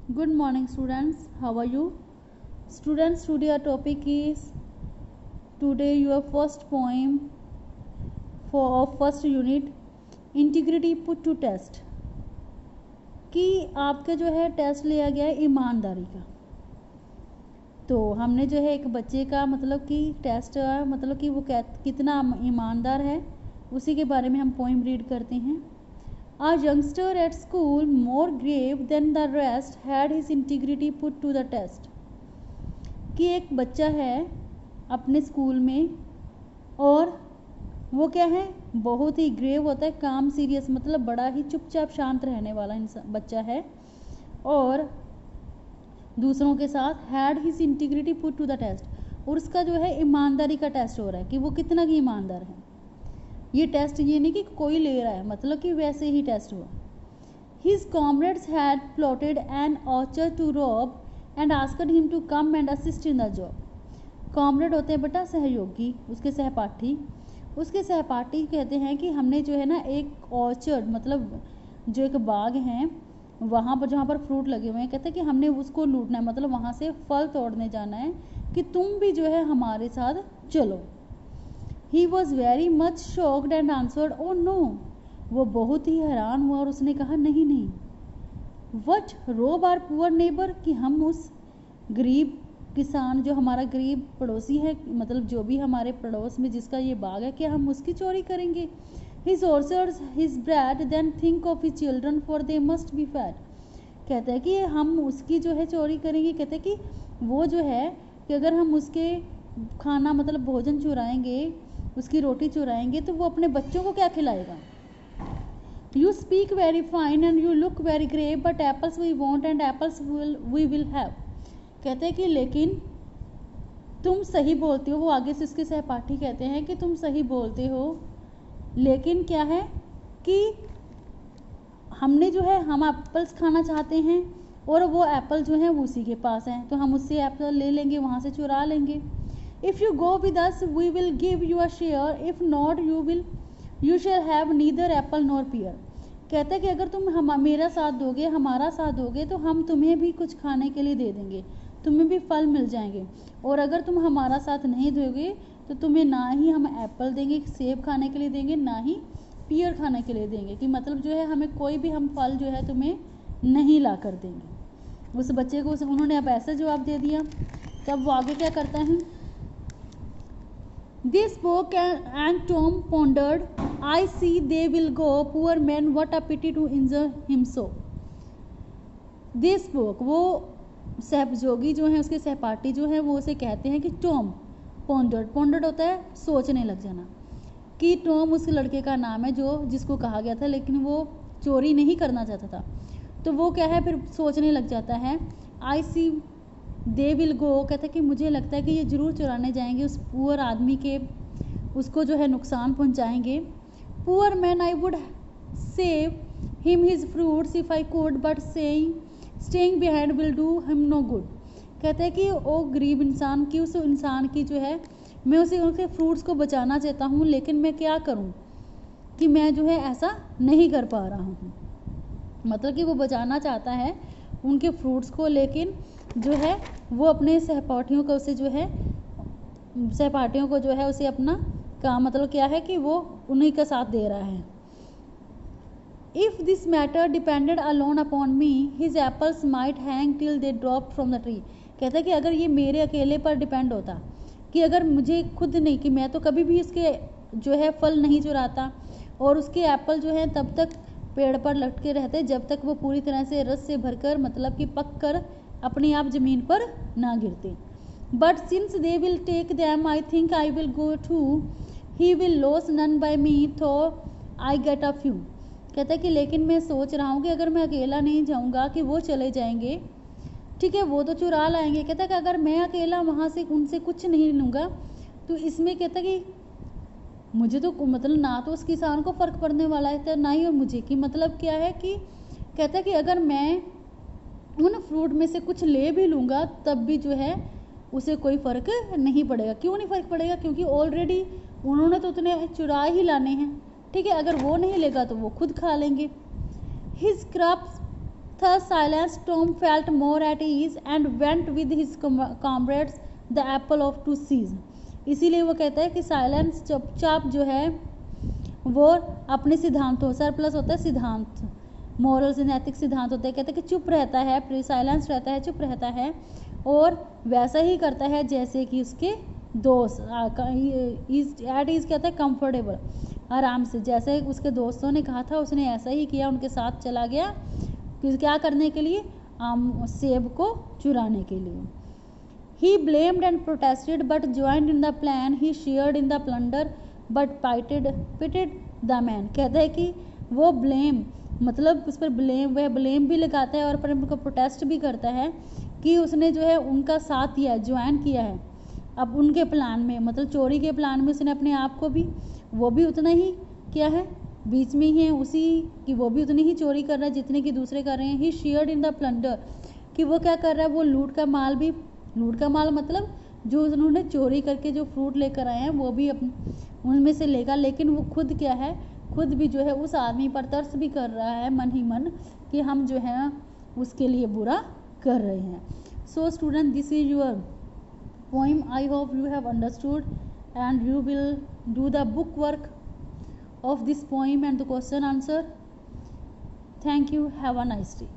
Good morning, students. How are you? Students, today our topic is today your first poem for first unit integrity put to test कि आपका जो है test लिया गया है ईमानदारी का। तो हमने जो है एक बच्चे का मतलब कि टेस्ट मतलब कि वो कितना ईमानदार है उसी के बारे में हम पोएम रीड करते हैं। A youngster at school, more grave than the rest, had his integrity put to the test. कि एक बच्चा है अपने स्कूल में और वो क्या है, बहुत ही ग्रेव होता है, काम सीरियस मतलब बड़ा ही चुपचाप शांत रहने वाला बच्चा है और दूसरों के साथ had his integrity put to the test, और उसका जो है ईमानदारी का टेस्ट हो रहा है कि वो कितना की ईमानदार है। ये टेस्ट ये नहीं कि कोई ले रहा है, मतलब कि वैसे ही टेस्ट हुआ। His comrades had plotted an orchard to rob and asked him to come and assist in the job. Comrade होते हैं बेटा सहयोगी, उसके सहपाठी कहते हैं कि हमने जो है ना एक ऑर्चर्ड मतलब जो एक बाग है वहाँ पर जहाँ पर फ्रूट लगे हुए हैं, कहते हैं कि हमने उसको लूटना है, मतलब वहाँ से फल तोड़ने जाना है कि तुम भी जो है हमारे साथ चलो। He was very much shocked and answered, "Oh no." वो बहुत ही हैरान हुआ और उसने कहा नहीं नहीं। What, rob our poor neighbor, कि हम उस गरीब किसान जो हमारा गरीब पड़ोसी है, मतलब जो भी हमारे पड़ोस में जिसका ये बाग है, क्या हम उसकी चोरी करेंगे? His orchards, his bread, then think of his children for they must be fat. कहता है कि हम उसकी जो है चोरी करेंगे, कहते हैं कि वो जो है कि अगर हम उसके खाना मतलब भोजन चुराएंगे, उसकी रोटी चुराएंगे तो वो अपने बच्चों को क्या खिलाएगा? You speak very fine and you look very grave, but apples we want and apples we will have. कहते हैं कि लेकिन तुम सही बोलते हो, वो आगे से इसके सहपाठी कहते हैं कि तुम सही बोलते हो, लेकिन क्या है कि हमने जो है हम एप्पल्स खाना चाहते हैं और वो एप्पल जो है वो उसी के पास हैं, तो हम उससे एप्पल ले लेंगे, वहाँ से चुरा लेंगे। If you go with us, we will give you a share. If not, you shall have neither apple nor pear. कहता है कि अगर तुम मेरा साथ दोगे, हमारा साथ दोगे, तो हम तुम्हें भी कुछ खाने के लिए दे देंगे, तुम्हें भी फल मिल जाएंगे, और अगर तुम हमारा साथ नहीं दोगे तो तुम्हें ना ही हम एप्पल देंगे, सेब खाने के लिए देंगे, ना ही पियर खाने के लिए देंगे, कि मतलब जो है हमें कोई भी हम फल जो है तुम्हें नहीं ला कर देंगे। उस बच्चे को उन्होंने अब ऐसा जवाब दे दिया। तब वो आगे क्या करता है? They spoke and Tom pondered. I see they will go. Poor man, what a pity to injure him so. They spoke. वो सहयोगी जो है उसके सहपाठी जो है वो उसे कहते हैं कि टॉम pondered होता है सोचने लग जाना, कि टॉम उस लड़के का नाम है जो जिसको कहा गया था, लेकिन वो चोरी नहीं करना चाहता था, तो वो क्या है फिर सोचने लग जाता है। I see they will go, कहता है कि मुझे लगता है कि ये ज़रूर चुराने जाएंगे, उस पुअर आदमी के उसको जो है नुकसान पहुंचाएंगे। Poor man, I would save him his fruits if I could, but staying behind will do him no good. कहता है कि वो गरीब इंसान की, उस इंसान की जो है मैं उसे उनके फ्रूट्स को बचाना चाहता हूँ, लेकिन मैं क्या करूँ कि मैं जो है ऐसा नहीं कर पा रहा हूँ। मतलब कि वो बचाना चाहता है उनके फ्रूट्स को, लेकिन जो है वो अपने सहपाठियों को उसे जो है सहपाठियों को जो है उसे अपना काम मतलब क्या है कि वो उन्हीं का साथ दे रहा है। If this matter depended alone upon me his apples might hang till they drop from the tree. कहता है कि अगर ये मेरे अकेले पर डिपेंड होता, कि अगर मुझे खुद नहीं, कि मैं तो कभी भी इसके जो है फल नहीं चुराता और उसके एप्पल जो है तब तक पेड़ पर लटके रहते जब तक वो पूरी तरह से रस से भरकर मतलब कि पक कर अपने आप जमीन पर ना गिरते। But since they will take them I think I will go to, he will loss none by me though I get a few. कहता है कि लेकिन मैं सोच रहा हूँ कि अगर मैं अकेला नहीं जाऊँगा कि वो चले जाएंगे, ठीक है, वो तो चुरा लाएंगे। कहता है कि अगर मैं अकेला वहाँ से उनसे कुछ नहीं लूँगा तो इसमें कहता है कि मुझे तो मतलब ना तो उस किसान को फ़र्क पड़ने वाला है ना ही और मुझे, कि मतलब क्या है कि कहता है कि अगर मैं उन फ्रूट में से कुछ ले भी लूँगा तब भी जो है उसे कोई फ़र्क नहीं पड़ेगा। क्यों नहीं फ़र्क पड़ेगा? क्योंकि ऑलरेडी उन्होंने तो उतने चुरा ही लाने हैं, ठीक है, अगर वो नहीं लेगा तो वो खुद खा लेंगे। His crops thus silenced, Tom felt more at ease and went with his comrades the apple of two seas. इसीलिए वो कहता है कि साइलेंस चुपचाप जो है वो अपने सिद्धांतों, सरप्लस होता है सिद्धांत, मॉरल्स नैतिक सिद्धांत होते हैं, कहते हैं कि चुप रहता है, साइलेंस रहता है, चुप रहता है और वैसा ही करता है जैसे कि उसके दोस्त एट ईज कहता है कंफर्टेबल, आराम से, जैसे उसके दोस्तों ने कहा था उसने ऐसा ही किया, उनके साथ चला गया क्या करने के लिए, सेब को चुराने के लिए. He blamed and protested but joined in the plan. He shared in the plunder but pitied the man. कहता है कि वो ब्लेम मतलब उस पर वह ब्लेम भी लगाता है और पर उनको प्रोटेस्ट भी करता है कि उसने जो है उनका साथ दिया, ज्वाइन किया है अब उनके प्लान में, मतलब चोरी के प्लान में उसने अपने आप को भी, वो भी उतना ही क्या है बीच में ही है उसी कि वो भी उतनी ही चोरी कर रहा है जितने कि दूसरे कर रहे हैं. ही शेयर्ड इन द प्लंडर कि वो क्या कर रहा है, वो लूट का माल मतलब जो उन्होंने चोरी करके जो फ्रूट लेकर आए हैं वो भी उनमें से लेगा, लेकिन वो खुद क्या है, खुद भी जो है उस आदमी पर तरस भी कर रहा है मन ही मन कि हम जो है उसके लिए बुरा कर रहे हैं. So student, this is your poem. I hope you have understood and you will do the book work of this poem and the question answer. Thank you. Have a nice day.